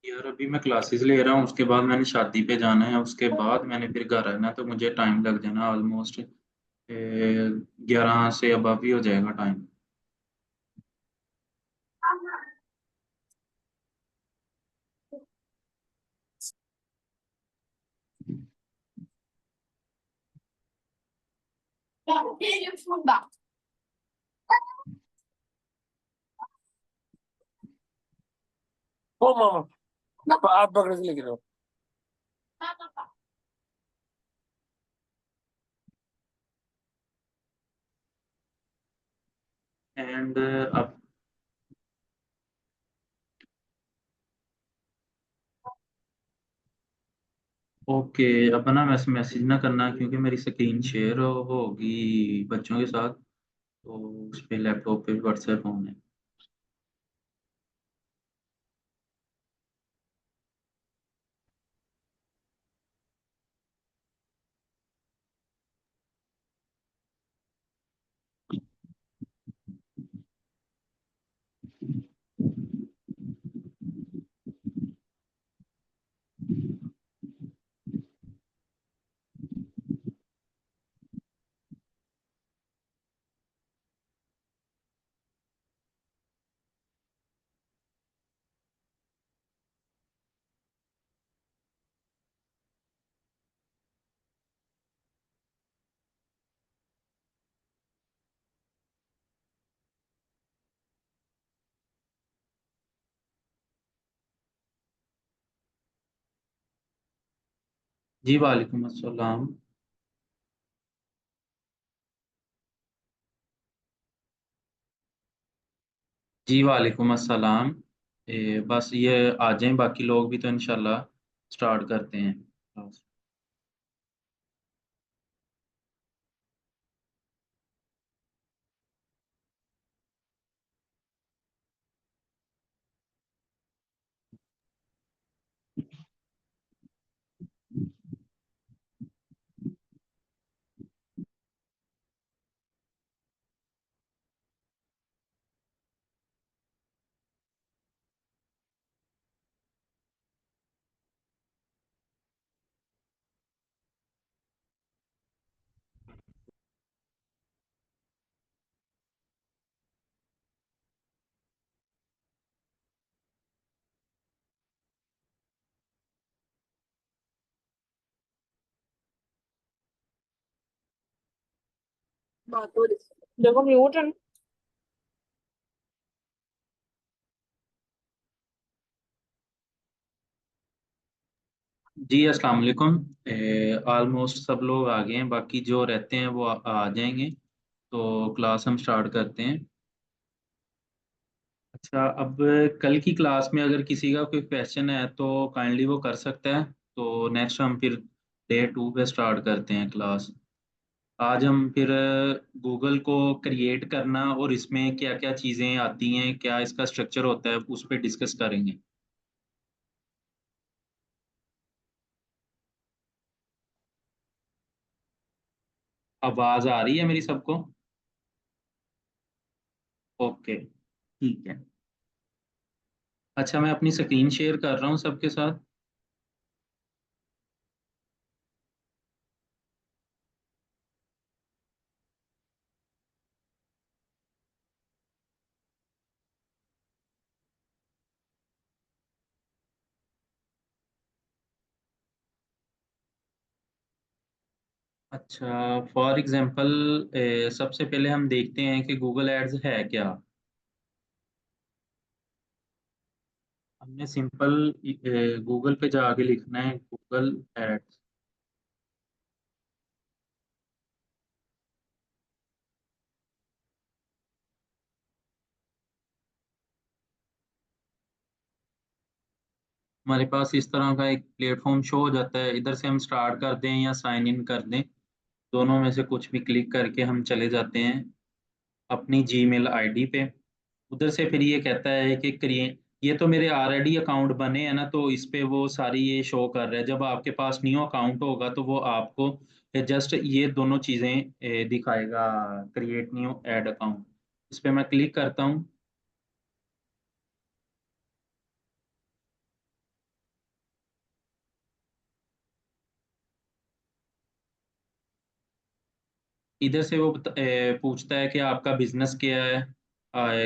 यार अभी मैं क्लासेस ले रहा हूँ, उसके बाद मैंने शादी पे जाना है, उसके बाद मैंने फिर घर आना है, तो मुझे टाइम लग जाना ऑलमोस्ट 11 से अब ही हो जाएगा टाइम। ओ मामा, आप पकड़ के लेके रहो। एंड अब ओके, अब ना वैसे मैसेज ना करना क्योंकि मेरी स्क्रीन शेयर होगी बच्चों के साथ, तो उस पे लैपटॉप पे व्हाट्सएप ऑन है। जी वालेकुम अस्सलाम। जी वालेकुम अस्सलाम। बस ये आ जाएं, बाकी लोग भी तो इंशाल्लाह स्टार्ट करते हैं क्लास। बात हो रही है। देखो म्यूट है। जी अस्सलाम वालेकुम। ऑलमोस्ट सब लोग आ गए हैं, बाकी जो रहते हैं वो आ जाएंगे, तो क्लास हम स्टार्ट करते हैं। अच्छा, अब कल की क्लास में अगर किसी का कोई क्वेश्चन है तो काइंडली वो कर सकता है, तो नेक्स्ट हम फिर डे 2 पे स्टार्ट करते हैं क्लास। आज हम फिर गूगल को क्रिएट करना और इसमें क्या क्या चीज़ें आती हैं, क्या इसका स्ट्रक्चर होता है, उस पर डिस्कस करेंगे। आवाज़ आ रही है मेरी सबको? ओके, ठीक है। अच्छा, मैं अपनी स्क्रीन शेयर कर रहा हूँ सबके साथ। अच्छा, फॉर एग्जांपल सबसे पहले हम देखते हैं कि गूगल एड्स है क्या। हमने सिंपल गूगल पे जाके लिखना है गूगल एड्स। हमारे पास इस तरह का एक प्लेटफॉर्म शो हो जाता है, इधर से हम स्टार्ट कर दें या साइन इन कर दें, दोनों में से कुछ भी क्लिक करके हम चले जाते हैं अपनी जीमेल आईडी पे। उधर से फिर ये कहता है कि क्रिएट, ये तो मेरे ऑलरेडी अकाउंट बने हैं ना, तो इस पे वो सारी ये शो कर रहा है। जब आपके पास न्यू अकाउंट होगा तो वो आपको जस्ट ये दोनों चीज़ें दिखाएगा, क्रिएट न्यू ऐड अकाउंट। इस पे मैं क्लिक करता हूँ। इधर से वो पूछता है कि आपका बिजनेस क्या है,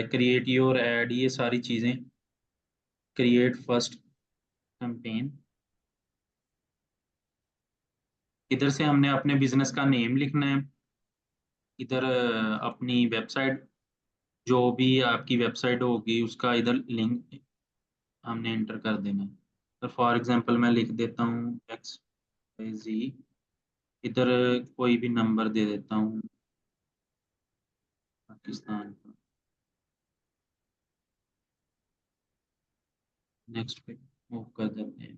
क्रिएट योर एड, ये सारी चीजें, क्रिएट फर्स्ट कैंपेन। इधर से हमने अपने बिजनेस का नेम लिखना है। इधर अपनी वेबसाइट, जो भी आपकी वेबसाइट होगी उसका इधर लिंक हमने एंटर कर देना है। तो फॉर एग्जांपल मैं लिख देता हूँ XYZ, इधर कोई भी नंबर दे देता हूँ पाकिस्तान का। नेक्स्ट पे मूव कर देते हैं।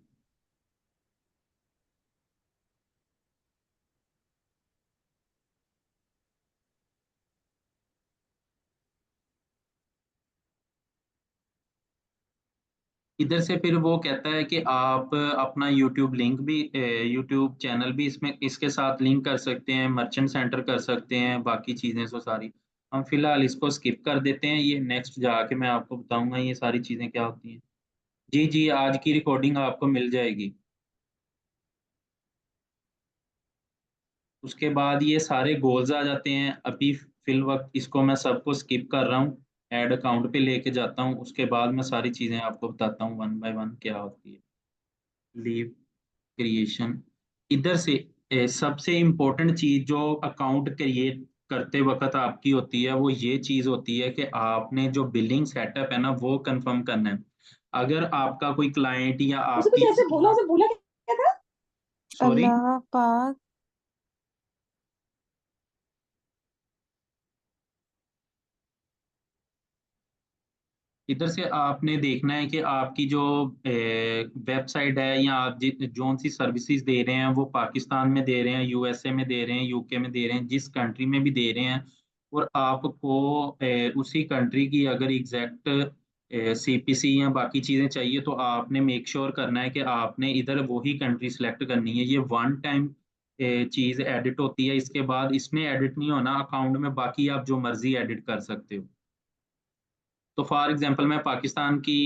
इधर से फिर वो कहता है कि आप अपना यूट्यूब लिंक भी, यूट्यूब चैनल भी इसमें इसके साथ लिंक कर सकते हैं, मर्चेंट सेंटर कर सकते हैं, बाकी चीज़ें सो सारी। हम फिलहाल इसको स्किप कर देते हैं, ये नेक्स्ट जाके मैं आपको बताऊंगा ये सारी चीज़ें क्या होती हैं। जी जी, आज की रिकॉर्डिंग आपको मिल जाएगी। उसके बाद ये सारे गोल्स आ जाते हैं। अभी फिल वक्त इसको मैं सबको स्किप कर रहा हूँ, ऐड अकाउंट पे लेके जाता हूँ, उसके बाद मैं सारी चीज़ें आपको बताता हूँ वन बाय वन क्या होती है। लीव क्रिएशन, इधर से सबसे इम्पोर्टेंट चीज जो अकाउंट क्रिएट करते वक्त आपकी होती है वो ये चीज होती है कि आपने जो बिलिंग सेटअप है ना वो कंफर्म करना है। अगर आपका कोई क्लाइंट या उसे कुछ आपकी, ऐसे बोला, उसे बोला क्या था? सॉरी, अल्लाह पाक। इधर से आपने देखना है कि आपकी जो वेबसाइट है या आप जो सी सर्विसेज दे रहे हैं वो पाकिस्तान में दे रहे हैं, USA में दे रहे हैं, UK में दे रहे हैं, जिस कंट्री में भी दे रहे हैं, और आपको उसी कंट्री की अगर एग्जैक्ट CPC या बाकी चीज़ें चाहिए तो आपने मेक श्योर करना है कि आपने इधर वही कंट्री सेलेक्ट करनी है। ये वन टाइम चीज़ एडिट होती है, इसके बाद इसमें एडिट नहीं होना अकाउंट में, बाकी आप जो मर्जी एडिट कर सकते हो। तो फॉर एग्जांपल मैं पाकिस्तान की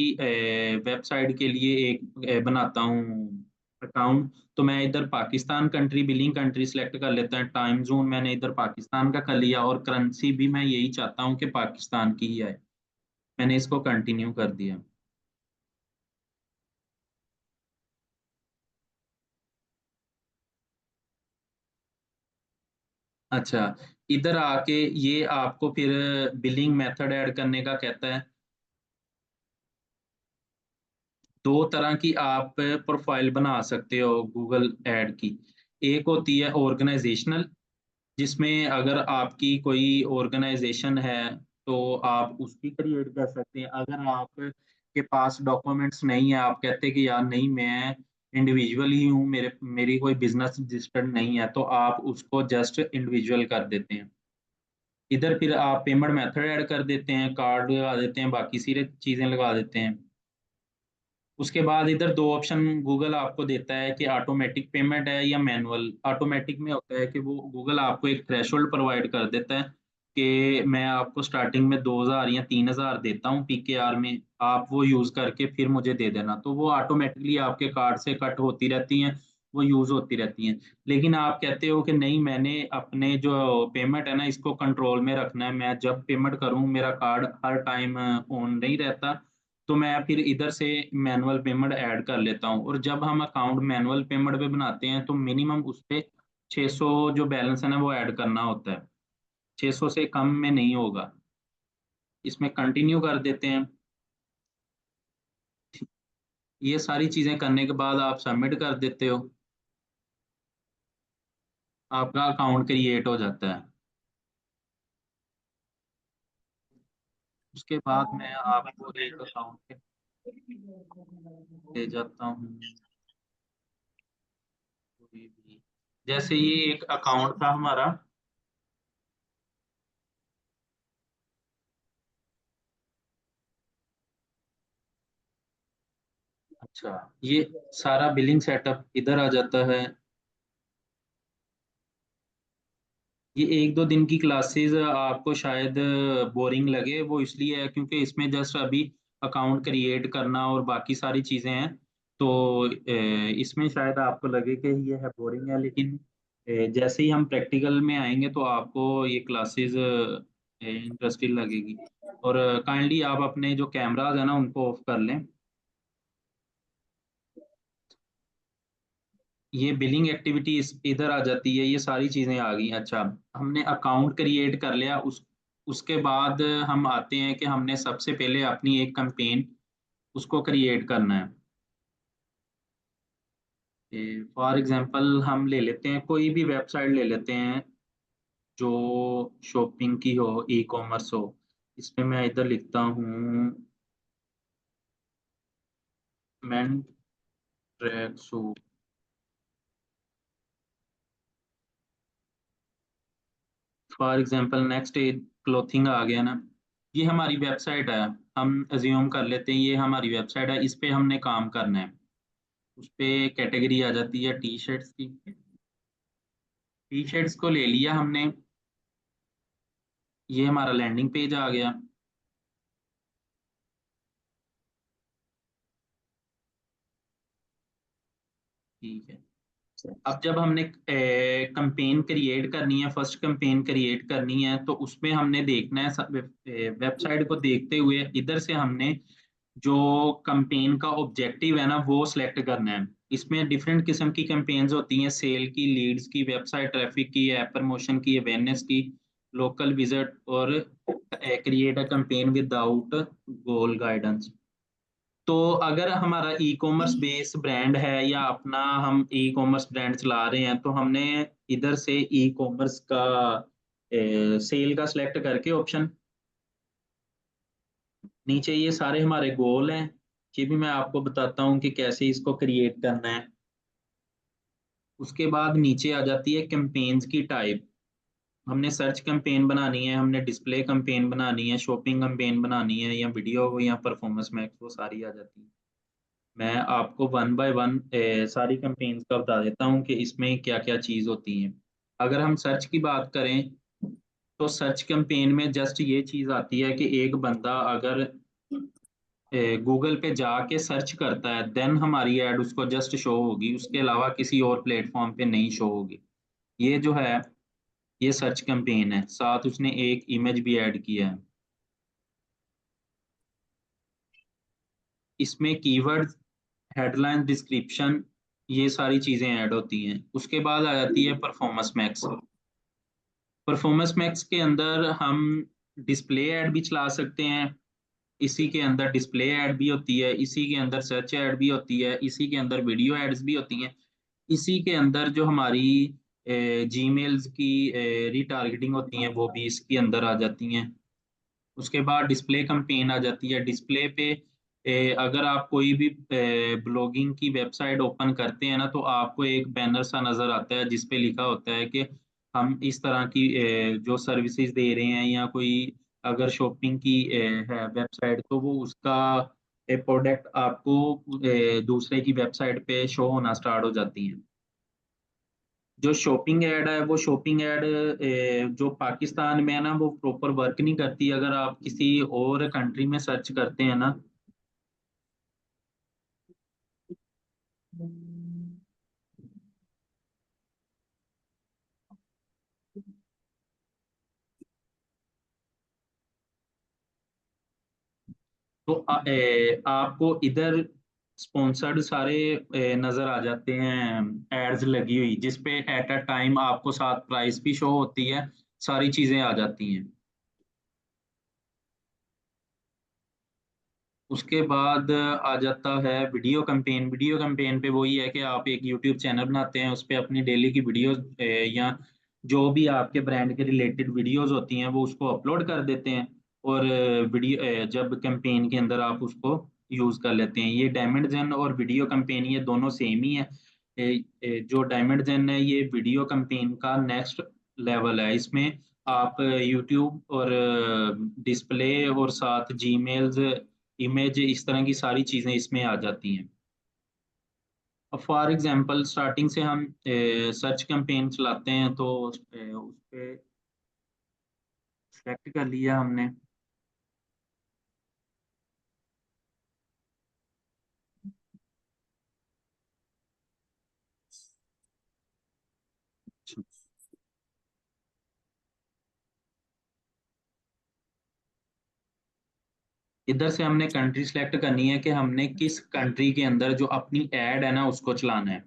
वेबसाइट के लिए एक बनाता हूँ अकाउंट, तो मैं इधर Pakistan country, billing country select कर लेता हूँ, टाइम जोन मैंने इधर पाकिस्तान का कर लिया, और करेंसी भी मैं यही चाहता हूँ कि पाकिस्तान की ही है। मैंने इसको कंटिन्यू कर दिया। अच्छा, इधर आके ये आपको फिर बिलिंग मेथड ऐड करने का कहता है। दो तरह की आप प्रोफाइल बना सकते हो गूगल ऐड की। एक होती है ऑर्गेनाइजेशनल, जिसमें अगर आपकी कोई ऑर्गेनाइजेशन है तो आप उसकी क्रिएट कर सकते हैं। अगर आप के पास डॉक्यूमेंट्स नहीं है, आप कहते हैं कि यार नहीं मैं इंडिविजुअल ही हूँ, मेरी कोई बिजनेस रजिस्टर्ड नहीं है, तो आप उसको जस्ट इंडिविजुअल कर देते हैं। इधर फिर आप पेमेंट मेथड ऐड कर देते हैं, कार्ड लगा देते हैं, बाकी सारी चीज़ें लगा देते हैं। उसके बाद इधर दो ऑप्शन गूगल आपको देता है कि ऑटोमेटिक पेमेंट है या मैनुअल। ऑटोमेटिक में होता है कि वो गूगल आपको एक थ्रेशोल्ड प्रोवाइड कर देता है कि मैं आपको स्टार्टिंग में 2000 या 3000 देता हूँ PKR में, आप वो यूज़ करके फिर मुझे दे देना, तो वो ऑटोमेटिकली आपके कार्ड से कट होती रहती हैं, वो यूज़ होती रहती हैं। लेकिन आप कहते हो कि नहीं, मैंने अपने जो पेमेंट है ना इसको कंट्रोल में रखना है, मैं जब पेमेंट करूँ मेरा कार्ड हर टाइम ऑन नहीं रहता, तो मैं फिर इधर से मैनुअल पेमेंट ऐड कर लेता हूँ। और जब हम अकाउंट मैनुअल पेमेंट पे बनाते हैं तो मिनिमम उस पे 600 जो बैलेंस है ना वो ऐड करना होता है, 600 से कम में नहीं होगा। इसमें कंटिन्यू कर देते हैं। ये सारी चीजें करने के बाद आप सबमिट कर देते हो, आपका अकाउंट क्रिएट हो जाता है। उसके बाद मैं आपको एक अकाउंट दे जाता हूँ कोई भी। जैसे ये एक अकाउंट था हमारा। अच्छा, ये सारा बिलिंग सेटअप इधर आ जाता है। ये एक दो दिन की क्लासेस आपको शायद बोरिंग लगे, वो इसलिए है क्योंकि इसमें जस्ट अभी अकाउंट क्रिएट करना और बाकी सारी चीज़ें हैं, तो इसमें शायद आपको लगे कि ये है बोरिंग है, लेकिन जैसे ही हम प्रैक्टिकल में आएंगे तो आपको ये क्लासेस इंटरेस्टिंग लगेगी। और काइंडली आप अपने जो कैमराज है ना उनको ऑफ कर लें। ये बिलिंग एक्टिविटी इधर आ जाती है, ये सारी चीजें आ गई। अच्छा, हमने अकाउंट क्रिएट कर लिया, उसके बाद हम आते हैं कि हमने सबसे पहले अपनी एक कैंपेन उसको क्रिएट करना है। फॉर एग्जांपल हम ले लेते हैं कोई भी वेबसाइट ले लेते हैं जो शॉपिंग की हो, ई कॉमर्स हो। इसमें मैं इधर लिखता हूँ man track suit. For example next clothing आ गया ना, ये हमारी वेबसाइट है। हम अज्यूम कर लेते हैं ये हमारी वेबसाइट है, इस पे हमने काम करना है। उस पे कैटेगरी आ जाती है टी शर्ट्स की। टी शर्ट्स को ले लिया हमने, ये हमारा लैंडिंग पेज आ गया। ठीक है। अब जब हमने कंपेन क्रिएट करनी है, फर्स्ट कंपेन क्रिएट करनी है, तो उसमें हमने देखना है वेबसाइट को देखते हुए इधर से हमने जो कंपेन का ऑब्जेक्टिव है ना वो सिलेक्ट करना है। इसमें डिफरेंट किस्म की कैंपेन्स होती हैं, सेल की, लीड्स की, वेबसाइट ट्रैफिक की, ऐप प्रमोशन की, अवेयरनेस की, लोकल विजिट, और create a campaign without goal guidance. तो अगर हमारा ई कॉमर्स बेस ब्रांड है या अपना हम ई कॉमर्स ब्रांड चला रहे हैं, तो हमने इधर से ई कॉमर्स का सेल का सिलेक्ट करके ऑप्शन, नीचे ये सारे हमारे गोल हैं। ये भी मैं आपको बताता हूँ कि कैसे इसको क्रिएट करना है। उसके बाद नीचे आ जाती है कैंपेन्स की टाइप। हमने सर्च कैंपेन बनानी है, हमने डिस्प्ले कैंपेन बनानी है, शॉपिंग कैंपेन बनानी है, या वीडियो या परफॉर्मेंस मैक्स, वो सारी आ जाती है। मैं आपको वन बाय वन सारी कैंपेन्स का बता देता हूँ कि इसमें क्या क्या चीज़ होती है। अगर हम सर्च की बात करें तो सर्च कैंपेन में जस्ट ये चीज़ आती है कि एक बंदा अगर गूगल पे जाके सर्च करता है, देन हमारी ऐड उसको जस्ट शो होगी, उसके अलावा किसी और प्लेटफॉर्म पे नहीं शो होगी। ये जो है ये सर्च कैंपेन है, साथ उसने एक इमेज भी ऐड किया है। इसमें कीवर्ड, हेडलाइन, डिस्क्रिप्शन, ये सारी चीजें ऐड होती हैं। उसके बाद आ जाती है परफॉर्मेंस मैक्स। परफॉर्मेंस मैक्स के अंदर हम डिस्प्ले ऐड भी चला सकते हैं, इसी के अंदर डिस्प्ले ऐड भी होती है, इसी के अंदर सर्च ऐड भी होती है, इसी के अंदर वीडियो एड्स भी होती हैं, इसी के अंदर जो हमारी जीमेल्स की रीटारगेटिंग होती हैं वो भी इसके अंदर आ जाती हैं। उसके बाद डिस्प्ले कैंपेन आ जाती है। डिस्प्ले पे अगर आप कोई भी ब्लॉगिंग की वेबसाइट ओपन करते हैं ना, तो आपको एक बैनर सा नजर आता है जिस पे लिखा होता है कि हम इस तरह की जो सर्विसेज दे रहे हैं, या कोई अगर शॉपिंग की है वेबसाइट, तो वो उसका प्रोडक्ट आपको दूसरे की वेबसाइट पे शो होना स्टार्ट हो जाती है। जो शॉपिंग ऐड है वो शॉपिंग ऐड जो पाकिस्तान में है ना वो प्रॉपर वर्क नहीं करती। अगर आप किसी और कंट्री में सर्च करते हैं ना, तो आपको इधर स्पॉन्सर्ड सारे नजर आ जाते हैं, एड्स लगी हुई, जिस पे एट अ टाइम आपको साथ प्राइस भी शो होती है, सारी चीजें आ जाती हैं। उसके बाद आ जाता है वीडियो कैंपेन। वीडियो कैंपेन पे वही है कि आप एक यूट्यूब चैनल बनाते हैं, उस पर अपनी डेली की वीडियोस या जो भी आपके ब्रांड के रिलेटेड वीडियोस होती हैं वो उसको अपलोड कर देते हैं। और वीडियो जब कैंपेन के अंदर आप उसको यूज कर लेते हैं। ये डायमंड जेन और वीडियो कैंपेन ये दोनों सेम ही है। जो डायमंड जेन है ये वीडियो कैंपेन का नेक्स्ट लेवल है। इसमें आप यूट्यूब और डिस्प्ले और साथ जीमेल्स, इमेज, इस तरह की सारी चीजें इसमें आ जाती हैं। अब फॉर एग्जांपल स्टार्टिंग से हम सर्च कैंपेन चलाते हैं, तो उस पे सेलेक्ट कर लिया हमने। इधर से हमने कंट्री सेलेक्ट करनी है कि हमने किस कंट्री के अंदर जो अपनी ऐड है ना उसको चलाना है।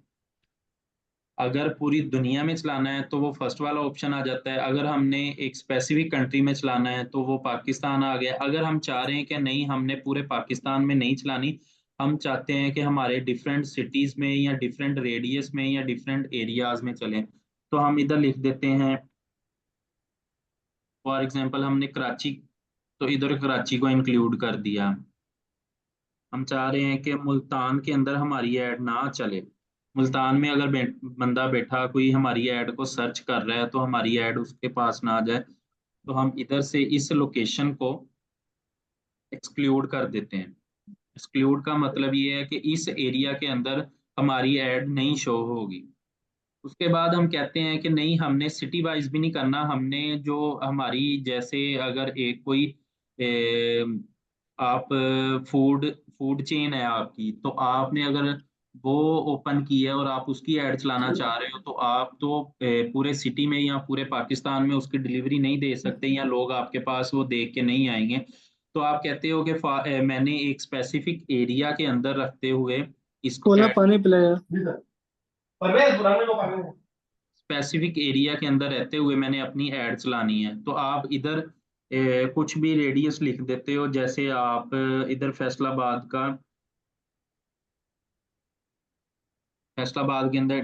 अगर पूरी दुनिया में चलाना है तो वो फर्स्ट वाला ऑप्शन आ जाता है, अगर हमने एक स्पेसिफिक कंट्री में चलाना है तो वो पाकिस्तान आ गया। अगर हम चाह रहे हैं कि नहीं हमने पूरे पाकिस्तान में नहीं चलानी, हम चाहते हैं कि हमारे डिफरेंट सिटीज में या डिफरेंट रेडियस में या डिफरेंट एरियाज में चलें, तो हम इधर लिख देते हैं फॉर एग्जांपल हमने कराची, तो इधर कराची को इंक्लूड कर दिया। हम चाह रहे हैं कि मुल्तान के अंदर हमारी ऐड ना चले, मुल्तान में अगर बंदा बैठा कोई हमारी ऐड को सर्च कर रहा है तो हमारी ऐड उसके पास ना आ जाए, तो हम इधर से इस लोकेशन को एक्सक्लूड कर देते हैं। एक्सक्लूड का मतलब ये है कि इस एरिया के अंदर हमारी ऐड नहीं शो होगी। उसके बाद हम कहते हैं कि नहीं हमने सिटी वाइज भी नहीं करना, हमने जो हमारी जैसे अगर एक कोई आप फूड फूड चेन है आपकी, तो आपने अगर वो ओपन की है और आप उसकी ऐड चलाना चाह रहे हो, तो आप तो पूरे सिटी में या पूरे पाकिस्तान में उसकी डिलीवरी नहीं दे सकते या लोग आपके पास वो देख के नहीं आएंगे। तो आप कहते हो कि मैंने एक स्पेसिफिक एरिया के अंदर रखते हुए इसको कोला ऐड, पानी पिलाया परवेज पुराने को पानी स्पेसिफिक एरिया के अंदर रहते हुए मैंने अपनी ऐड चलानी है, तो आप इधर कुछ भी रेडियस लिख देते हो। जैसे आप इधर फैसलाबाद के अंदर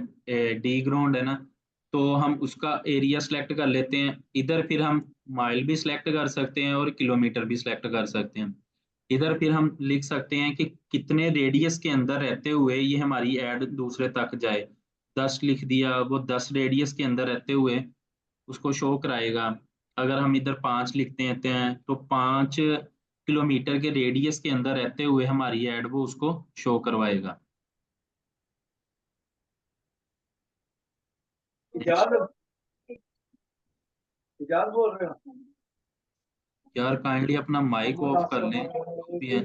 डी ग्राउंड है ना, तो हम उसका एरिया सेलेक्ट कर लेते हैं। इधर फिर हम माइल भी सिलेक्ट कर सकते हैं और किलोमीटर भी सिलेक्ट कर सकते हैं। इधर फिर हम लिख सकते हैं कि कितने रेडियस के अंदर रहते हुए ये हमारी ऐड दूसरे तक जाए। 10 लिख दिया, वो 10 रेडियस के अंदर रहते हुए उसको शो कराएगा। अगर हम इधर 5 लिखते हैं तो 5 किलोमीटर के रेडियस के अंदर रहते हुए हमारी ऐड वो उसको शो करवाएगा। इजाज इजाज बोल रहे हो यार काइंडली अपना माइक ऑफ कर लें जो भी है।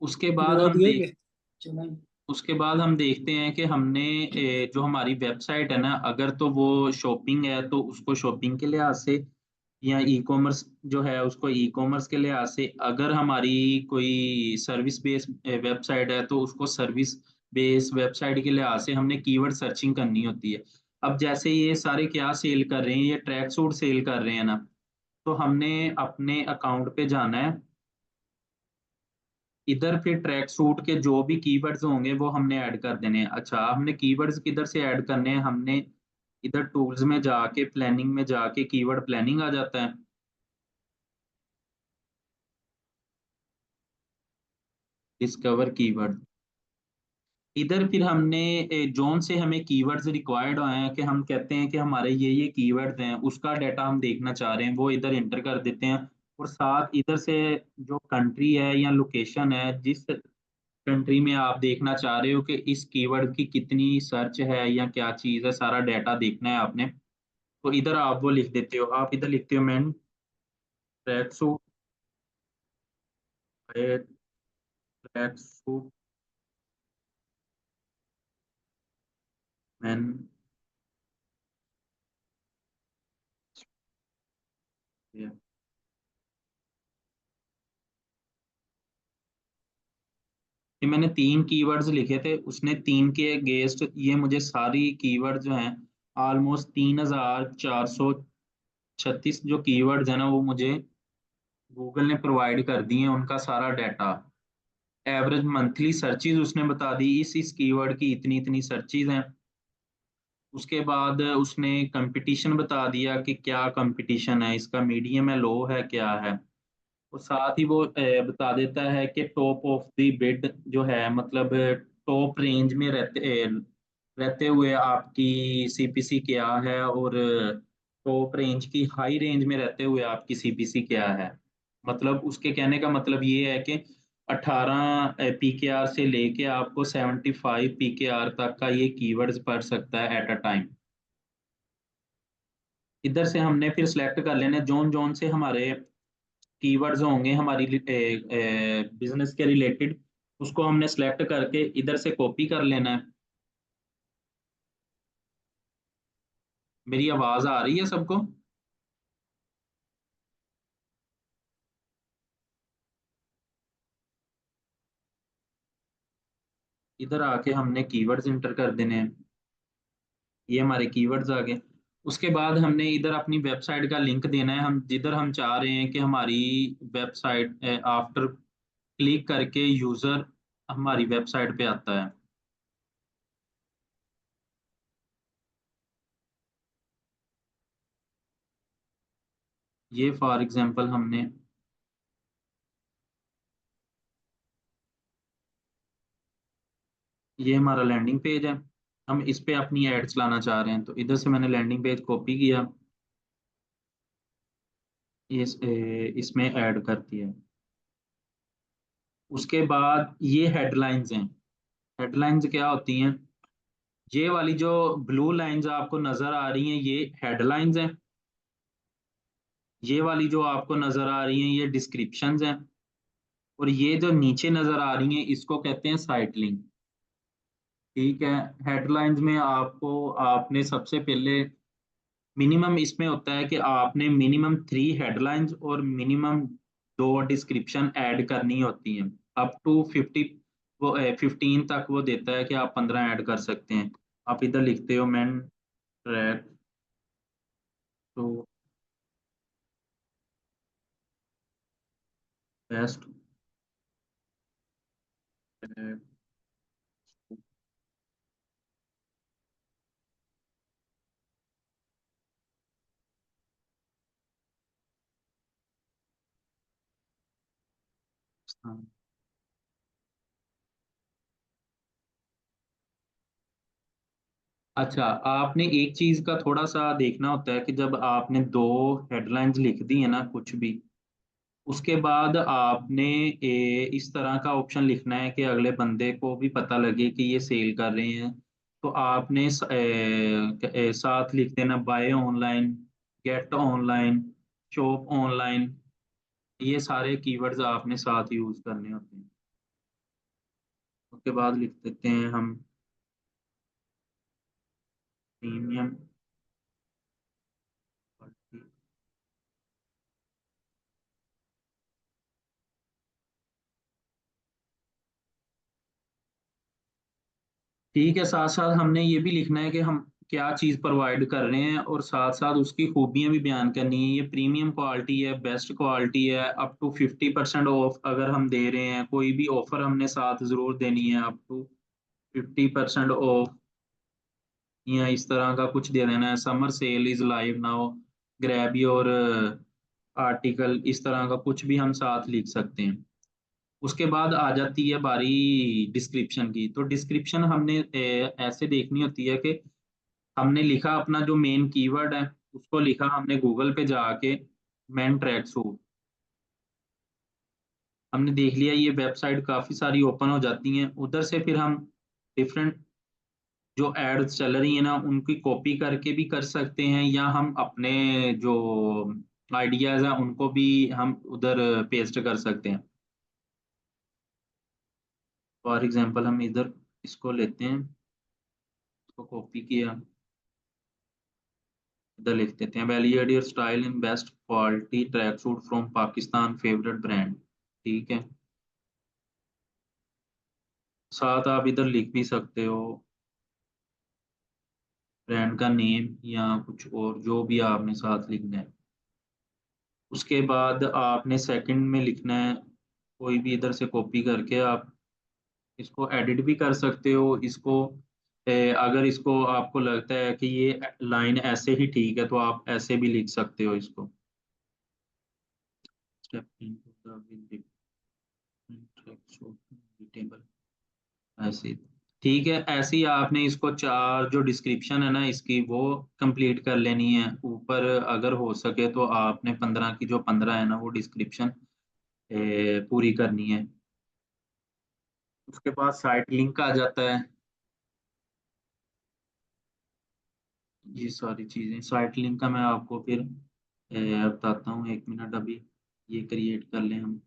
उसके बाद जवाब हम दिया देख क्या उसके बाद हम देखते हैं कि हमने जो हमारी वेबसाइट है ना, अगर तो वो शॉपिंग है तो उसको शॉपिंग के लिहाज से, या ई कॉमर्स जो है उसको ई कॉमर्स के लिहाज से, अगर हमारी कोई सर्विस बेस वेबसाइट है तो उसको सर्विस बेस वेबसाइट के लिहाज से हमने कीवर्ड सर्चिंग करनी होती है। अब जैसे ये सारे क्या सेल कर रहे हैं, ये ट्रैक सूट सेल कर रहे हैं ना, तो हमने अपने अकाउंट पे जाना है। इधर फिर ट्रैक सूट के जो भी कीवर्ड्स होंगे वो हमने ऐड कर देने हैं। अच्छा, हमने कीवर्ड्स किधर से ऐड करने हैं, हमने इधर टूल्स में जाके प्लानिंग में जाके कीवर्ड प्लानिंग आ जाता है, डिस्कवर कीवर्ड। इधर फिर हमने जोन से हमें कीवर्ड्स रिक्वायर्ड हैं कि हम कहते हैं कि हमारे ये कीवर्ड्स हैं, उसका डाटा हम देखना चाह रहे हैं, वो इधर एंटर कर देते हैं। और साथ इधर से जो कंट्री है या लोकेशन है, जिस कंट्री में आप देखना चाह रहे हो कि इस कीवर्ड की कितनी सर्च है या क्या चीज़ है, सारा डाटा देखना है आपने, तो इधर आप वो लिख देते हो। आप इधर लिखते हो man track suit, track suit man, ये मैंने 3 कीवर्ड्स लिखे थे, उसने 3 के अगेंस्ट ये मुझे सारी कीवर्ड जो हैं ऑलमोस्ट 3436 जो कीवर्ड्स हैं ना वो मुझे गूगल ने प्रोवाइड कर दिए हैं, उनका सारा डाटा। एवरेज मंथली सर्चेज उसने बता दी, इस कीवर्ड की इतनी इतनी सर्चेज हैं। उसके बाद उसने कंपटीशन बता दिया कि क्या कंपटीशन है, इसका मीडियम है, लो है, क्या है। और साथ ही वो बता देता है कि टॉप ऑफ द बिड जो है, मतलब टॉप रेंज में रहते हुए आपकी सीपीसी क्या है, और टॉप रेंज की हाई रेंज में रहते हुए आपकी सीपीसी क्या है। मतलब उसके कहने का मतलब ये है कि 18 पीकेआर से लेके आपको 75 पीकेआर तक का ये कीवर्ड्स पढ़ सकता है एट अ टाइम। इधर से हमने फिर सिलेक्ट कर लेने जोन जोन से हमारे कीवर्ड्स होंगे हमारी बिजनेस के रिलेटेड, उसको हमने सेलेक्ट करके इधर से कॉपी कर लेना है। मेरी आवाज आ रही है सबको? इधर आके हमने कीवर्ड्स इंटर कर देने हैं। ये हमारे कीवर्ड्स आ गए। उसके बाद हमने इधर अपनी वेबसाइट का लिंक देना है, हम जिधर हम चाह रहे हैं कि हमारी वेबसाइट आफ्टर क्लिक करके यूजर हमारी वेबसाइट पे आता है। ये फॉर एग्जांपल हमने ये हमारा लैंडिंग पेज है, हम इस पे अपनी ऐड चलाना चाह रहे हैं, तो इधर से मैंने लैंडिंग पेज कॉपी किया, इसमें ऐड कर दिया। उसके बाद ये हेडलाइंस हैं। हेडलाइंस क्या होती हैं? ये वाली जो ब्लू लाइंस आपको नजर आ रही हैं ये हेडलाइंस हैं। ये वाली जो आपको नजर आ रही हैं ये डिस्क्रिप्शंस हैं। और ये जो नीचे नजर आ रही हैं इसको कहते हैं साइट लिंक। ठीक है। हेडलाइंस में आपको आपने सबसे पहले मिनिमम इसमें होता है कि आपने मिनिमम 3 हेडलाइंस और मिनिमम 2 डिस्क्रिप्शन ऐड करनी होती हैं। अप टू 50, वो 15 तक वो देता है कि आप 15 ऐड कर सकते हैं। आप इधर लिखते हो मैन ट्रैक, तो बेस्ट अच्छा, आपने एक चीज का थोड़ा सा देखना होता है कि जब आपने 2 हेडलाइंस लिख दी है ना कुछ भी, उसके बाद आपने इस तरह का ऑप्शन लिखना है कि अगले बंदे को भी पता लगे कि ये सेल कर रहे हैं। तो आपने साथ लिख देना buy online, get online, shop online. ये सारे कीवर्ड्स आपने साथ यूज करने होते हैं। उसके बाद लिख देते हैं हम प्रीमियम। ठीक है, साथ साथ हमने ये भी लिखना है कि हम क्या चीज़ प्रोवाइड कर रहे हैं और साथ साथ उसकी खूबियां भी बयान करनी है। ये प्रीमियम क्वालिटी है, बेस्ट क्वालिटी है, अप टू 50% ऑफ अगर हम दे रहे हैं, कोई भी ऑफर हमने साथ ज़रूर देनी है, अप टू 50% ऑफ, या इस तरह का कुछ दे देना है। Summer sale is live now, grab your article, इस तरह का कुछ भी हम साथ लिख सकते हैं। उसके बाद आ जाती है बारी डिस्क्रिप्शन की। तो डिस्क्रिप्शन हमने ऐसे देखनी होती है कि हमने लिखा अपना जो मेन कीवर्ड है उसको लिखा हमने गूगल पे जाके, मैन ट्रैक सूट, हमने देख लिया। ये वेबसाइट काफ़ी सारी ओपन हो जाती हैं, उधर से फिर हम डिफरेंट जो एड्स चल रही है ना उनकी कॉपी करके भी कर सकते हैं, या हम अपने जो आइडियाज़ हैं उनको भी हम उधर पेस्ट कर सकते हैं। फॉर एग्जांपल हम इधर इसको लेते हैं, इसको कॉपी किया, इधर लिख देते हैं valuate your style in best quality track suit from Pakistan favourite brand. ठीक है। साथ आप इधर लिख भी सकते हो ब्रांड का नेम या कुछ और जो भी आपने साथ लिखना है। उसके बाद आपने सेकंड में लिखना है, कोई भी इधर से कॉपी करके आप इसको एडिट भी कर सकते हो। इसको अगर इसको आपको लगता है कि ये लाइन ऐसे ही ठीक है तो आप ऐसे भी लिख सकते हो इसको। Step into the टेबल, ऐसे। ठीक है, ऐसे ही आपने इसको 4 जो डिस्क्रिप्शन है ना इसकी वो कंप्लीट कर लेनी है। ऊपर अगर हो सके तो आपने 15 की जो 15 है ना वो डिस्क्रिप्शन पूरी करनी है। उसके बाद साइट लिंक आ जाता है। ये सारी चीजें साइट लिंक का मैं आपको फिर बताता हूँ, 1 मिनट अभी ये क्रिएट कर लें हम।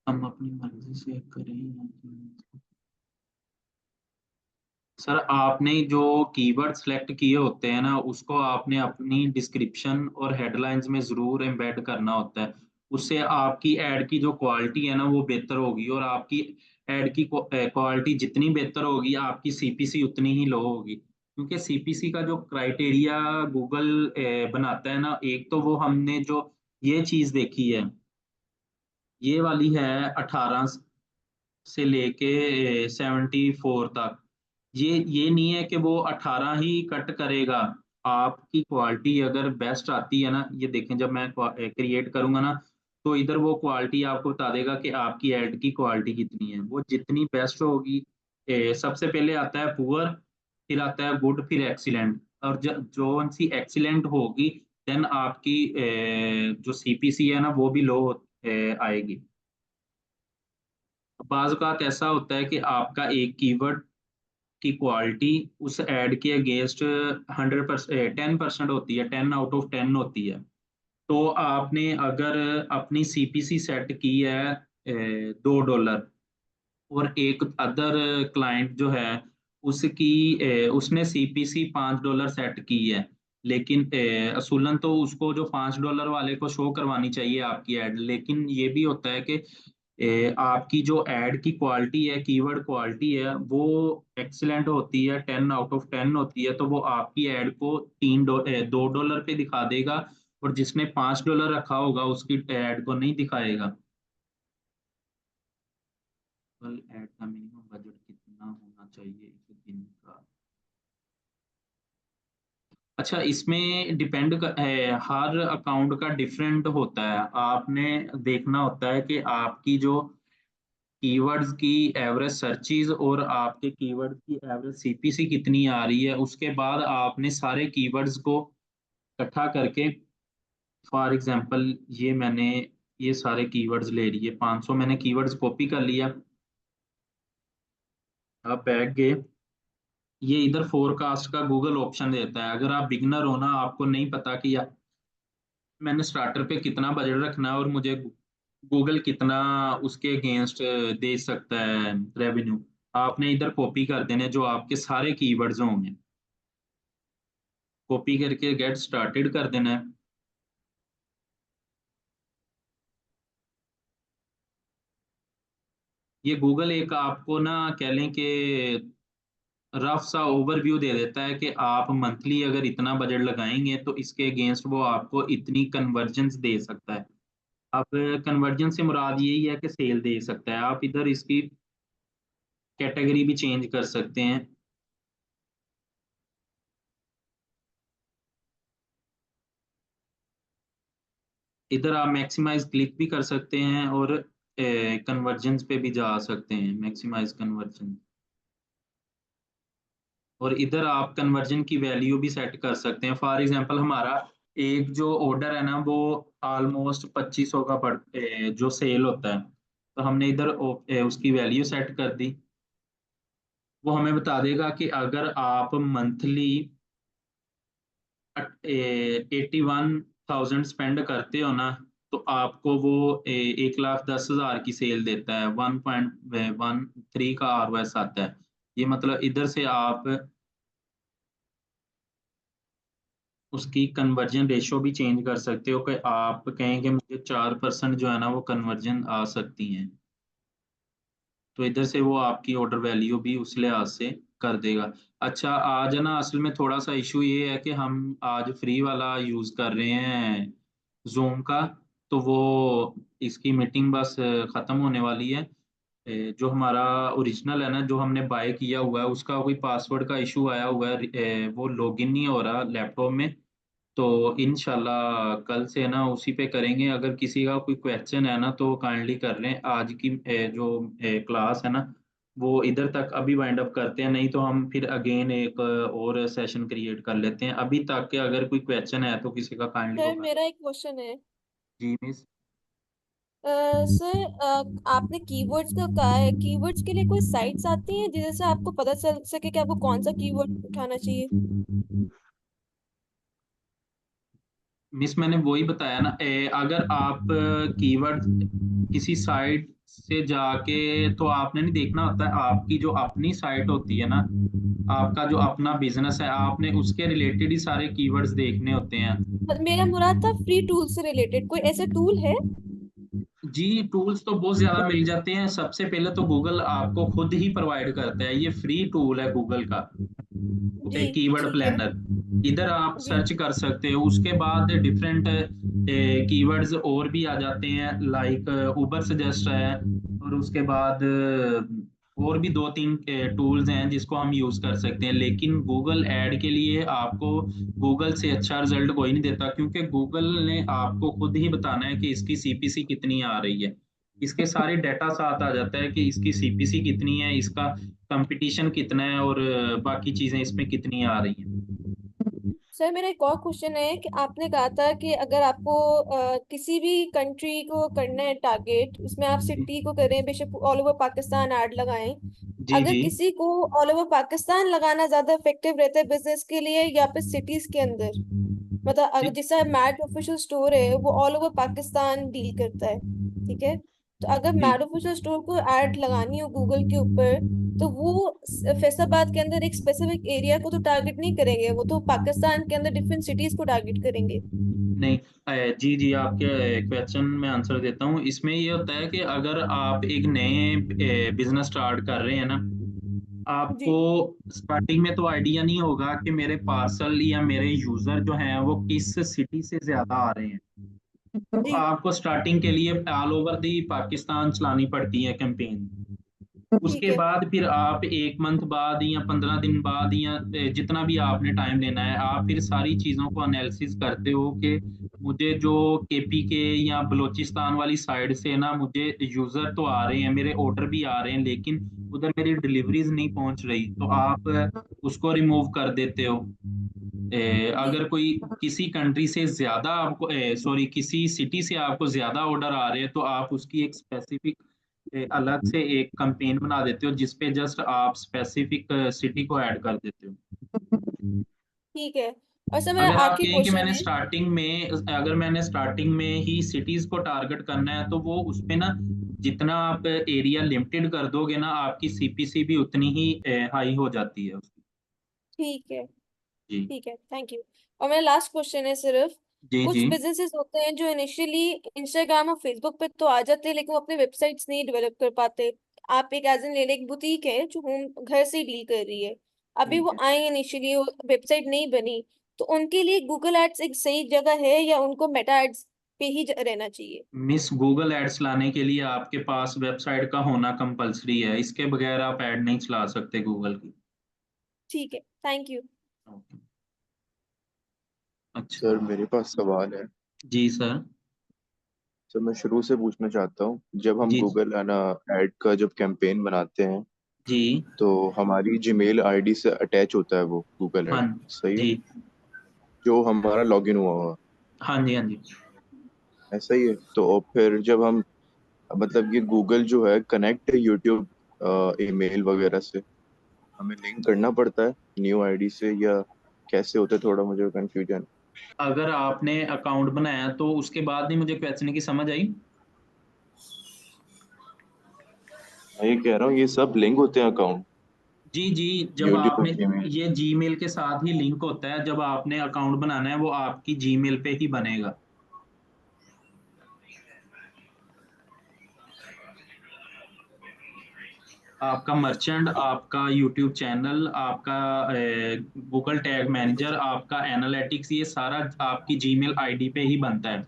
हम अपनी मर्जी से करें। सर आपने जो कीवर्ड सेलेक्ट किए होते हैं ना, उसको आपने अपनी डिस्क्रिप्शन और हेडलाइंस में जरूर एम्बेड करना होता है। उससे आपकी एड की जो क्वालिटी है ना वो बेहतर होगी, और आपकी एड की क्वालिटी जितनी बेहतर होगी आपकी सीपीसी उतनी ही लो होगी। क्योंकि सीपीसी का जो क्राइटेरिया गूगल बनाता है ना, एक तो वो हमने जो ये चीज देखी है, ये वाली है 18 से लेके 74 तक। ये नहीं है कि वो 18 ही कट करेगा। आपकी क्वालिटी अगर बेस्ट आती है ना, ये देखें जब मैं क्रिएट करूंगा ना, तो इधर वो क्वालिटी आपको बता देगा कि आपकी एड की क्वालिटी कितनी है। वो जितनी बेस्ट होगी, सबसे पहले आता है पुअर, फिर आता है गुड, फिर एक्सीलेंट। और जो सी एक्सीलेंट होगी, देन आपकी जो सीपीसी है ना वो भी लो आएगी। बाज़ औक़ात ऐसा होता है कि आपका एक कीवर्ड की क्वालिटी उस एड के अगेंस्ट 100% 10% होती है, 10 आउट ऑफ 10 होती है। तो आपने अगर अपनी सीपीसी सेट की है $2, और एक अदर क्लाइंट जो है उसकी उसने सीपीसी $5 सेट की है, लेकिन असूलन तो उसको जो $5 वाले को शो करवानी चाहिए आपकी एड। लेकिन ये भी होता है कि आपकी जो एड की क्वालिटी है, कीवर्ड क्वालिटी है, वो एक्सीलेंट होती है, 10 आउट ऑफ 10 होती है, तो वो आपकी एड को $2 पे दिखा देगा, और जिसने $5 रखा होगा उसकी एड को नहीं दिखाएगा। एड का मिनिमम बजट कितना होना चाहिए एक दिन का? अच्छा, इसमें डिपेंड है, हर अकाउंट का डिफरेंट होता है। आपने देखना होता है कि आपकी जो कीवर्ड्स की एवरेज सर्चीज और आपके कीवर्ड की एवरेज सीपीसी कितनी आ रही है, उसके बाद आपने सारे कीवर्ड्स को इकट्ठा करके, फॉर एग्जांपल ये मैंने ये सारे कीवर्ड्स ले लिए, 500 मैंने कीवर्ड्स कॉपी कर लिया। आप बैक गए, ये इधर फोरकास्ट का गूगल ऑप्शन देता है। अगर आप बिगनर हो ना, आपको नहीं पता कि मैंने स्टार्टर पे कितना बजट रखना है और मुझे गूगल कितना उसके अगेंस्ट दे सकता है रेवेन्यू, आपने इधर कॉपी कर देने जो आपके सारे कीवर्ड्स होंगे, कॉपी करके गेट स्टार्टेड कर देना है। ये गूगल एक आपको ना कह लें कि रफ सा ओवरव्यू दे देता है कि आप मंथली अगर इतना बजट लगाएंगे तो इसके अगेंस्ट वो आपको इतनी कन्वर्जेंस दे सकता है। अब कन्वर्जन से मुराद यही है कि सेल दे सकता है। आप इधर इसकी कैटेगरी भी चेंज कर सकते हैं। इधर आप मैक्सिमाइज क्लिक भी कर सकते हैं, और कन्वर्जन पे भी जा सकते हैं, मैक्सिमाइज कन्वर्जन। और इधर आप कन्वर्जन की वैल्यू भी सेट कर सकते हैं। फॉर एग्जांपल हमारा एक जो ऑर्डर है ना वो ऑलमोस्ट 2500 का जो सेल होता है, तो हमने इधर उसकी वैल्यू सेट कर दी। वो हमें बता देगा कि अगर आप मंथली 81,000 स्पेंड करते हो ना, तो आपको वो 1,10,000 की सेल देता है, 1.13 का आरओएस आता है। ये मतलब इधर से आप उसकी कन्वर्जन रेशो भी चेंज कर सकते हो, कि आप कहें कि मुझे 4% जो है ना वो कन्वर्जन आ सकती हैं, तो इधर से वो आपकी ऑर्डर वैल्यू भी उस लिहाज से कर देगा। अच्छा, आज है ना असल में थोड़ा सा इशू ये है कि हम आज फ्री वाला यूज कर रहे हैं जूम का, तो वो इसकी मीटिंग बस खत्म होने वाली है। जो हमारा ओरिजिनल है ना, जो हमने बाय किया हुआ है, उसका कोई पासवर्ड का इशू आया हुआ है, वो लॉगिन नहीं हो रहा लैपटॉप में। तो इंशाल्लाह कल से ना उसी पे करेंगे। अगर किसी का कोई क्वेश्चन है ना तो काइंडली कर लें। आज की जो क्लास है ना वो इधर तक अभी वाइंड अप करते हैं, नहीं तो हम फिर अगेन एक और सेशन क्रिएट कर लेते हैं। अभी तक के अगर कोई क्वेश्चन है तो किसी का काइंडली वो सर कर। मेरा एक क्वेश्चन है। जी मिस। सर आपने कीवर्ड्स का कहा है, कीवर्ड्स के लिए कोई साइट्स आती हैं जिससे आपको पता चल सके कि आपको कौन सा कीवर्ड उठाना चाहिए? मिस मैंने वही बताया ना, अगर आप कीवर्ड किसी साइट से जाके तो आपने नहीं देखना होता है, आपकी जो अपनी साइट होती है ना, आपका जो अपना बिजनेस है, आपने उसके रिलेटेड ही सारे कीवर्ड्स देखने होते हैं। मेरा मुराद था फ्री टूल से रिलेटेड, कोई ऐसे टूल है? जी, टूल्स तो बहुत ज्यादा मिल जाते हैं। सबसे पहले तो गूगल आपको खुद ही प्रोवाइड करता है, ये फ्री टूल है गूगल का, जी कीवर्ड ठीक है। प्लानर। इधर आप जी सर्च कर सकते हो, उसके बाद डिफरेंट कीवर्ड्स और भी आ जाते हैं, लाइक उबर सजेस्ट है, और उसके बाद और भी दो तीन टूल्स हैं जिसको हम यूज कर सकते हैं। लेकिन गूगल ऐड के लिए आपको गूगल से अच्छा रिजल्ट कोई नहीं देता, क्योंकि गूगल ने आपको खुद ही बताना है कि इसकी सीपीसी कितनी आ रही है। इसके सारे डाटा साथ आ जाता है कि इसकी सीपीसी कितनी है, इसका कंपटीशन कितना है, और बाकी चीजें इसमें कितनी आ रही हैं। सर, मेरा एक और क्वेश्चन है कि आपने कहा था कि अगर आपको किसी भी कंट्री को करना है टारगेट, उसमें आप जी सिटी को करें, बेशक ऑल ओवर पाकिस्तान ऐड लगाएं, जी अगर जी। किसी को ऑल ओवर पाकिस्तान लगाना ज्यादा इफेक्टिव रहता है बिजनेस के लिए या फिर सिटीज के अंदर, मतलब अगर जी जैसा मैट ऑफिशियल स्टोर है वो ऑल ओवर पाकिस्तान डील करता है, ठीक है? तो अगर जी मैट ऑफिशियल स्टोर को ऐड लगानी हो गूगल के ऊपर, तो वो फैसलाबाद के अंदर एक स्पेसिफिक एरिया को तो टारगेट नहीं करेंगे, वो तो पाकिस्तान के अंदर डिफरेंट सिटीज को टारगेट करेंगे। नहीं, जी जी, आपके क्वेश्चन में आंसर देता हूँ। इसमें ये होता है कि अगर आप एक नए बिजनेस स्टार्ट कर रहे हैं ना, आपको जी स्टार्टिंग में तो आइडिया नहीं होगा कि मेरे पार्सल या मेरे यूजर जो हैं वो किस सिटी से ज्यादा आ रहे हैं। तो जी आपको स्टार्टिंग के लिए ऑल ओवर दी पाकिस्तान चलानी पड़ती है कैंपेन। ठीक उसके है। बाद फिर आप 1 मंथ बाद या 15 दिन बाद या जितना भी आपने टाइम लेना है, आप फिर सारी चीज़ों को एनालिसिस करते हो कि मुझे जो केपीके या बलोचिस्तान वाली साइड से ना मुझे यूज़र तो आ रहे हैं, मेरे ऑर्डर भी आ रहे हैं, लेकिन उधर मेरी डिलीवरीज नहीं पहुंच रही, तो आप उसको रिमूव कर देते हो। जी अगर कोई किसी कंट्री से ज्यादा आपको, सॉरी, किसी सिटी से आपको ज्यादा ऑर्डर आ रहे हैं, तो आप उसकी एक स्पेसिफिक अलग से एक कैंपेन बना देते हो जिसपे जस्ट आप स्पेसिफिक सिटी को ऐड कर देते हो। ठीक है। और सर, मेरा अगर आप आखिरी कहें कि क्वेश्चन है। मैंने स्टार्टिंग में ही सिटीज को टारगेट करना है, तो वो उसमें ना जितना आप एरिया लिमिटेड कर दोगे ना, आपकी सीपीसी भी उतनी ही हाई हो जाती है उसकी। ठीक है। जी ठीक है, थैंक यू। और मेरा लास्ट क्वेश्चन है सिर्फ, जी जी कुछ बिजनेसेस होते हैं जो इनिशियली इंस्टाग्राम और फेसबुक पे तो आ जाते हैं लेकिन वो अपने वेबसाइट्स नहीं डेवलप कर पाते। आप एक एज एन ले एक बुटीक है जो होम घर से डील कर रही है, अभी ठीक वो है। आए इनिशियली, वेबसाइट नहीं बनी, तो उनके लिए गूगल एड्स एक सही जगह है या उनको मेटा एड्स पे ही रहना चाहिए? मिस, गूगल एड्स लाने के लिए आपके पास वेबसाइट का होना कंपलसरी है, इसके बगैर आप ऐड नहीं चला सकते गूगल की। ठीक है, थैंक यू। ओके। अच्छा। सर मेरे पास सवाल है। जी सर। सर मैं शुरू से पूछना चाहता हूँ, जब हम जी गूगल है ना ऐड का जब कैंपेन बनाते हैं जी। तो हमारी जीमेल आईडी से अटैच होता है वो गूगल हाँ ऐड, सही है? जी। जो हमारा लॉगिन हुआ हुआ, हाँ जी हाँ जी। ऐसा ही है? तो और फिर जब हम मतलब ये गूगल जो है कनेक्ट है यूट्यूब ईमेल वगैरह से, हमें लिंक करना पड़ता है न्यू आईडी से या कैसे होता है? थोड़ा मुझे कंफ्यूजन। अगर आपने अकाउंट बनाया तो उसके बाद नहीं मुझे क्वेश्चन की समझ आई। मैं ये कह रहा हूँ ये सब लिंक होते हैं अकाउंट, जी जी। जब आपने, यूट्यूब ईमेल। ये जीमेल के साथ ही लिंक होता है, जब आपने अकाउंट बनाना है वो आपकी जीमेल पे ही बनेगा। आपका मर्चेंट, आपका यूट्यूब चैनल, आपका गूगल टैग मैनेजर, आपका एनालिटिक्स, ये सारा आपकी जीमेल आईडी पे ही बनता है।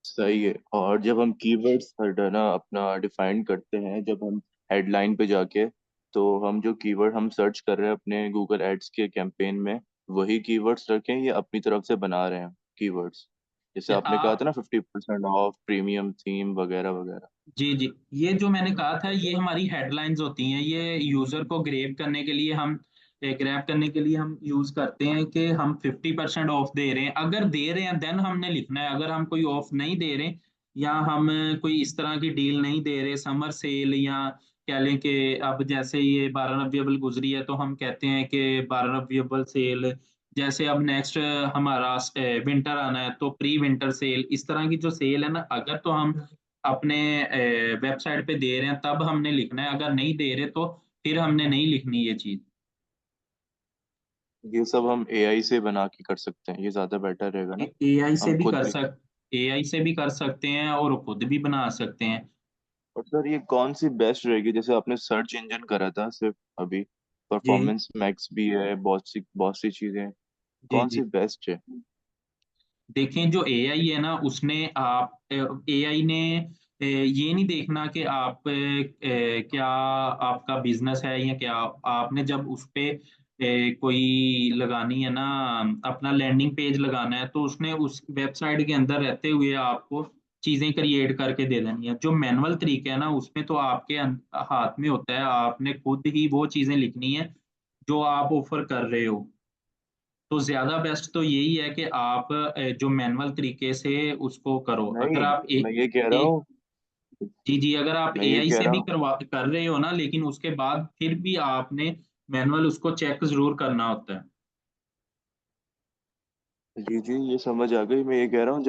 सही है। और जब हम कीवर्ड्स ना अपना डिफाइन करते हैं, जब हम हेडलाइन पे जाके, तो हम जो कीवर्ड हम सर्च कर रहे हैं अपने गूगल एड्स के कैंपेन में, वही कीवर्ड्स रखें या अपनी तरफ से बना रहे हैं कीवर्ड्स? जैसे या आपने कहा था आप, ना 50% ऑफ प्रीमियम थीम वगैरह वगैरह। जी जी, ये जो मैंने कहा था ये हमारी हेडलाइंस होती हैं, ये यूजर को ग्रैब करने के लिए हम यूज करते हैं कि हम 50% ऑफ दे रहे हैं। अगर दे रहे हैं देन हमने लिखना है, अगर हम कोई ऑफ नहीं दे रहे या हम कोई इस तरह की डील नहीं दे रहे, समर सेल, या कह लें कि अब जैसे ये 12 नवंबर गुजरी है तो हम कहते हैं कि 12 नवंबर सेल, जैसे अब नेक्स्ट हमारा विंटर आना है तो प्री विंटर सेल, इस तरह की जो सेल है ना, अगर तो हम अपने वेबसाइट पे दे रहे हैं तब हमने लिखना है, अगर नहीं दे रहे तो फिर हमने नहीं लिखनी ये चीज़। ये सब हम एआई से बना के कर सकते हैं, ये ज्यादा बेटर रहेगा ना। एआई से हम भी खुद कर भी। सक एआई से भी कर सकते हैं और खुद भी बना सकते हैं। और सर ये कौन सी बेस्ट रहेगी, जैसे आपने सर्च इंजन करा था सिर्फ अभी, जी, परफॉर्मेंस मैक्स भी है, बहुत सी चीजें हैं। जी, कौन जी। सी बेस्ट है? देखें जो एआई है ना उसने आप एआई ने ये नहीं देखना कि आप क्या आपका बिजनेस है या क्या, आपने जब उस पे कोई लगानी है ना, अपना लैंडिंग पेज लगाना है तो उसने उस वेबसाइट के अंदर रहते हुए आपको चीजें क्रिएट करके दे देनी है। जो मैनुअल तरीका है ना उसमें तो आपके हाथ में होता है, आपने खुद ही वो चीजें लिखनी है जो आप ऑफर कर रहे हो। तो ज़्यादा बेस्ट तो यही है कि आप जो मैनुअल तरीके से उसको करो। अगर नहीं, आप ए मैं ये कह रहा ए हूँ जी, जी, अगर आप मैं ये एआई कह से रहा भी हूँ कर रहे हो ना, लेकिन उसके बाद फिर भी आपने मैनुअल उसको चेक ज़रूर करना होता है। जी जी, ये समझ आ गई। मैं ये कह रहा हूँ,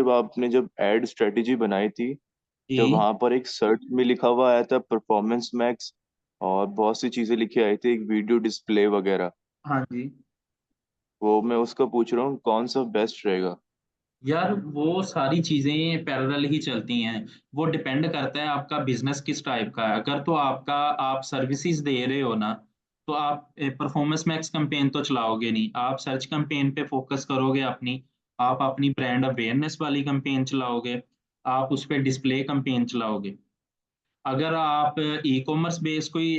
जब एड स्ट्रेटेजी बनाई थी, जब जी, वहां पर एक सर्च में लिखा हुआ आया था परफॉर्मेंस मैक्स, और बहुत सी चीजें लिखी आई थी, एक वीडियो डिस्प्ले वगैरह, हाँ जी। वो मैं उसका पूछ रहा हूँ कौन सा बेस्ट रहेगा। यार वो सारी चीज़ें पैरेलल ही चलती हैं। वो डिपेंड करता है आपका बिज़नेस किस टाइप का है। अगर तो आप सर्विसेज़ दे रहे हो ना, तो आप परफॉर्मेंस मैक्स कैंपेन तो चलाओगे नहीं। आप सर्च कैंपेन पे फ़ोकस करोगे अपनी। आप अपनी ब्रांड अवेयरनेस वाली कैंपेन चलाओगे। आप उस पे डिस्प्ले कैंपेन चलाओगे। अगर आप ई-कॉमर्स बेस्ड कोई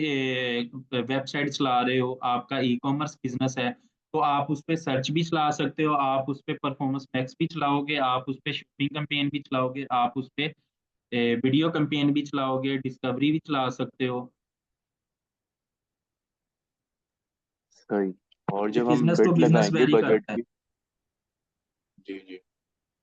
वेबसाइट चला रहे हो, आपका ई-कॉमर्स बिज़नेस है, तो आप उस पे सर्च भी चला सकते हो, आप उस पे परफॉर्मेंस मैक्स भी चलाओगे, आप उस पे शॉपिंग कैंपेन भी चलाओगे, आप उस पे वीडियो कैंपेन भी चलाओगे, डिस्कवरी भी चला सकते हो। सही। और ये जब हम बिज़नेस टू बिट बिज़नेस लगाएंगे वैरी बजट करता है। की। जी जी।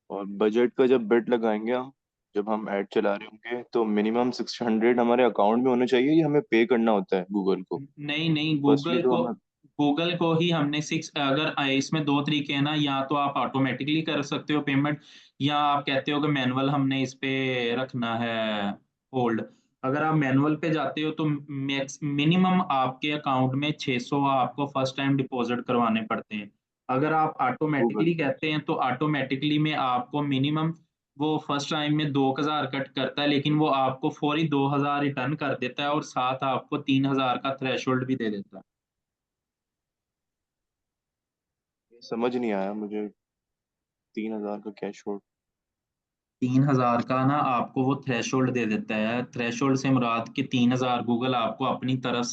और बजट का जब बिट लगाएंगे हम, जब हम ऐड चला रहे होंगे, तो मिनिमम 600 हमारे अकाउंट में होने चाहिए, या हमें पे करना होता है गूगल को? नहीं, नहीं, फर्स्टली तो हमें। गूगल को ही हमने 6, अगर इसमें 2 तरीके हैं ना, या तो आप ऑटोमैटिकली कर सकते हो पेमेंट, या आप कहते हो कि मैनुअल हमने इस पे रखना है होल्ड। अगर आप मैनुअल पे जाते हो तो मैक्स मिनिमम आपके अकाउंट में 600 आपको फर्स्ट टाइम डिपॉज़िट करवाने पड़ते हैं। अगर आप गूगल ऑटोमैटिकली पे। कहते हैं तो ऑटोमैटिकली में आपको मिनिमम वो फर्स्ट टाइम में 2000 कट करता है, लेकिन वो आपको फौरी 2000 रिटर्न कर देता है और साथ आपको 3000 का थ्रेशोल्ड भी दे देता है। ये समझ नहीं आया मुझे, 3,000 का कैश होल्ड। 3000 का ना आपको वो थ्रेशोल्ड दे देता है। थ्रेशोल्ड से मुराद कि 3000 गूगल आपको अपनी तरफ